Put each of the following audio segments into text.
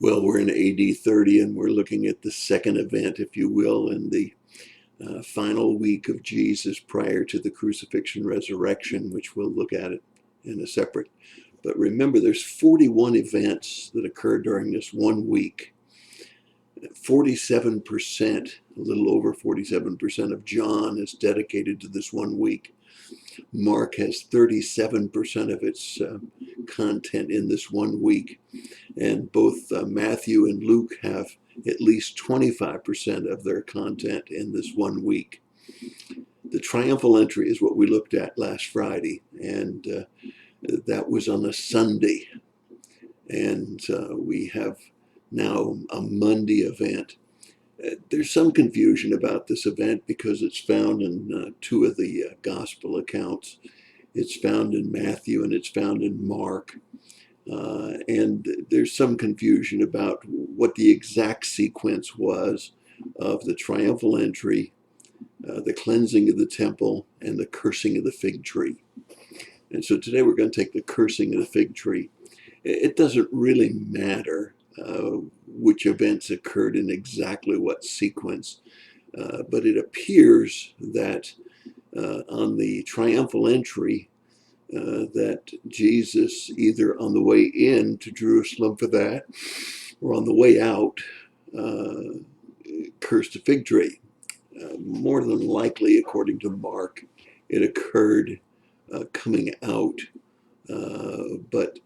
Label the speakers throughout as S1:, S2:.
S1: Well, we're in AD 30 and we're looking at the second event, if you will, in the final week of Jesus prior to the crucifixion resurrection, which we'll look at it in a separate. But remember, there's 41 events that occur during this 1 week. 47%, a little over 47% of John is dedicated to this 1 week. Mark has 37% of its content in this 1 week. And both Matthew and Luke have at least 25% of their content in this 1 week. The triumphal entry is what we looked at last Friday, and that was on a Sunday. And we have now a Monday event. There's some confusion about this event because it's found in two of the gospel accounts. It's found in Matthew and it's found in Mark. And there's some confusion about what the exact sequence was of the triumphal entry, the cleansing of the temple, and the cursing of the fig tree. And so today we're going to take the cursing of the fig tree. It doesn't really matter which events occurred in exactly what sequence, but it appears that on the triumphal entry, that Jesus, either on the way in to Jerusalem for that, or on the way out, cursed a fig tree. More than likely, according to Mark, it occurred coming out, but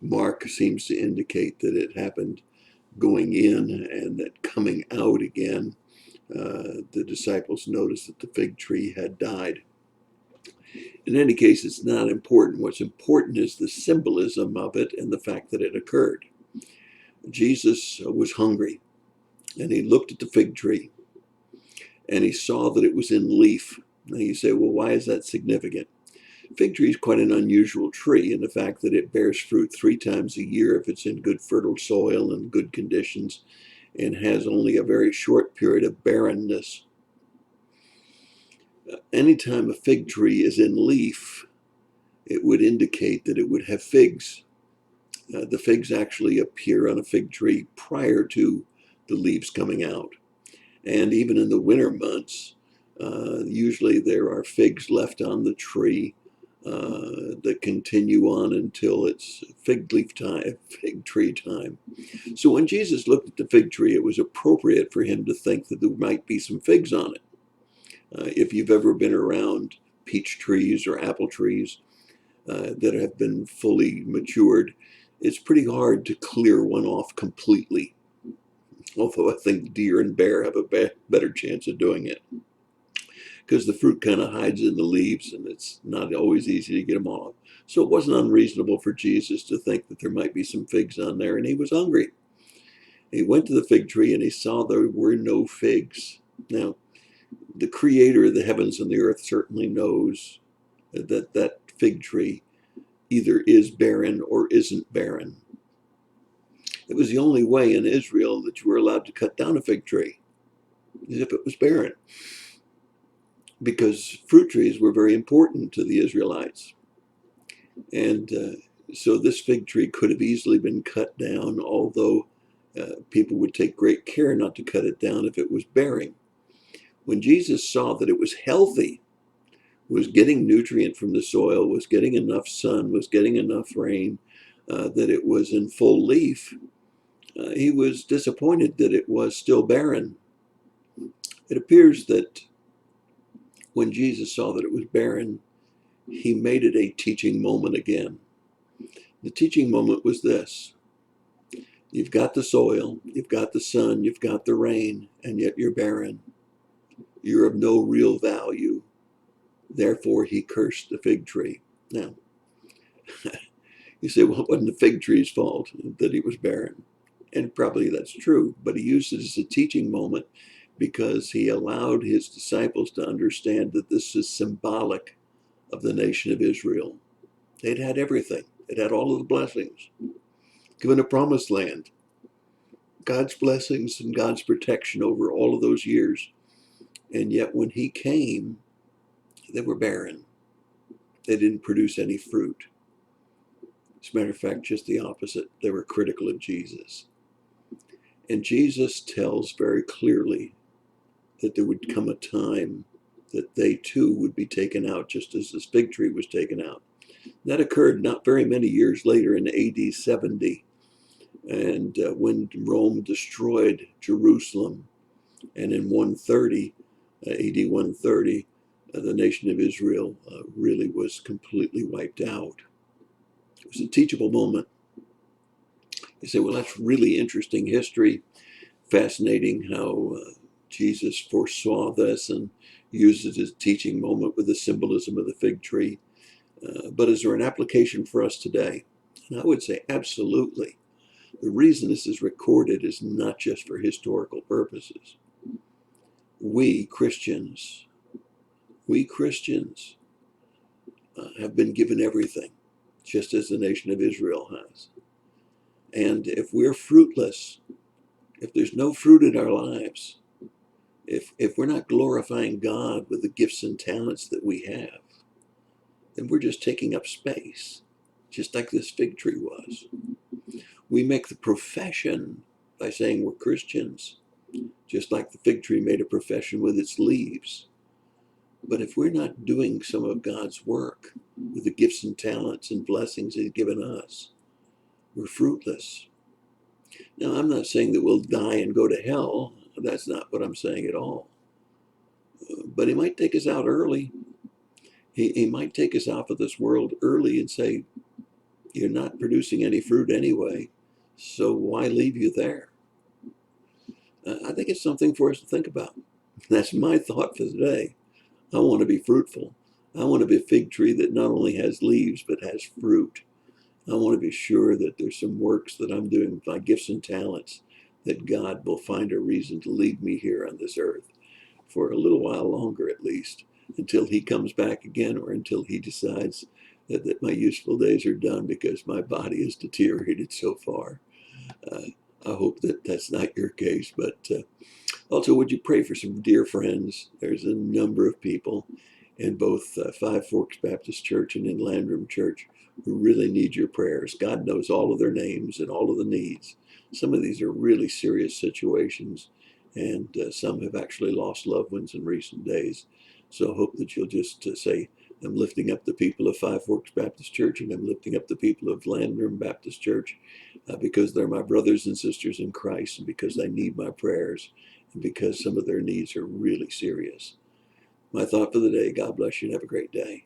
S1: Mark seems to indicate that it happened going in and that coming out again, the disciples noticed that the fig tree had died. In any case, it's not important. What's important is the symbolism of it and the fact that it occurred. Jesus was hungry, and he looked at the fig tree, and he saw that it was in leaf. And you say, well, why is that significant? Fig tree is quite an unusual tree in the fact that it bears fruit 3 times a year if it's in good fertile soil and good conditions, and has only a very short period of barrenness. Anytime a fig tree is in leaf, it would indicate that it would have figs. The figs actually appear on a fig tree prior to the leaves coming out. And even in the winter months, usually there are figs left on the tree that continue on until it's fig tree time. So when Jesus looked at the fig tree, it was appropriate for him to think that there might be some figs on it. If you've ever been around peach trees or apple trees that have been fully matured, it's pretty hard to clear one off completely. Although I think deer and bear have a better chance of doing it, because the fruit kind of hides in the leaves and it's not always easy to get them off. So it wasn't unreasonable for Jesus to think that there might be some figs on there, and he was hungry. He went to the fig tree and he saw there were no figs. Now, the creator of the heavens and the earth certainly knows that that fig tree either is barren or isn't barren. It was the only way in Israel that you were allowed to cut down a fig tree, as if it was barren, because fruit trees were very important to the Israelites. And so this fig tree could have easily been cut down, although people would take great care not to cut it down if it was bearing. When Jesus saw that it was healthy, was getting nutrient from the soil, was getting enough sun, was getting enough rain, that it was in full leaf, he was disappointed that it was still barren. It appears that when Jesus saw that it was barren, he made it a teaching moment again. The teaching moment was this: you've got the soil, you've got the sun, you've got the rain, and yet you're barren. You're of no real value. Therefore, he cursed the fig tree. Now, you say, well, it wasn't the fig tree's fault that he was barren. And probably that's true, but he used it as a teaching moment because he allowed his disciples to understand that this is symbolic of the nation of Israel. They'd had everything. They'd had all of the blessings, given a promised land, God's blessings and God's protection over all of those years. And yet when he came, they were barren. They didn't produce any fruit. As a matter of fact, just the opposite. They were critical of Jesus. And Jesus tells very clearly that there would come a time that they too would be taken out, just as this fig tree was taken out. That occurred not very many years later in AD 70, and when Rome destroyed Jerusalem, and in 130, AD 130, the nation of Israel really was completely wiped out. It was a teachable moment. You say, well, that's really interesting history. Fascinating how Jesus foresaw this and used it as a teaching moment with the symbolism of the fig tree. But is there an application for us today? And I would say absolutely. The reason this is recorded is not just for historical purposes. We Christians have been given everything, just as the nation of Israel has. And if we're fruitless, if there's no fruit in our lives, if we're not glorifying God with the gifts and talents that we have, then we're just taking up space, just like this fig tree was. We make the profession by saying we're Christians, just like the fig tree made a profession with its leaves. But if we're not doing some of God's work with the gifts and talents and blessings He's given us, we're fruitless. Now, I'm not saying that we'll die and go to hell. That's not what I'm saying at all. But He might take us out early. He might take us off of this world early and say, you're not producing any fruit anyway, so why leave you there? I think it's something for us to think about. That's my thought for today. I want to be fruitful. I want to be a fig tree that not only has leaves, but has fruit. I want to be sure that there's some works that I'm doing with my gifts and talents that God will find a reason to leave me here on this earth for a little while longer, at least, until He comes back again, or until He decides that my useful days are done because my body has deteriorated so far. I hope that that's not your case, but also, would you pray for some dear friends? There's a number of people in both Five Forks Baptist Church and in Landrum Church who really need your prayers. God knows all of their names and all of the needs. Some of these are really serious situations, and some have actually lost loved ones in recent days. So I hope that you'll just say, I'm lifting up the people of Five Forks Baptist Church, and I'm lifting up the people of Landrum Baptist Church because they're my brothers and sisters in Christ, and because they need my prayers, and because some of their needs are really serious. My thought for the day: God bless you and have a great day.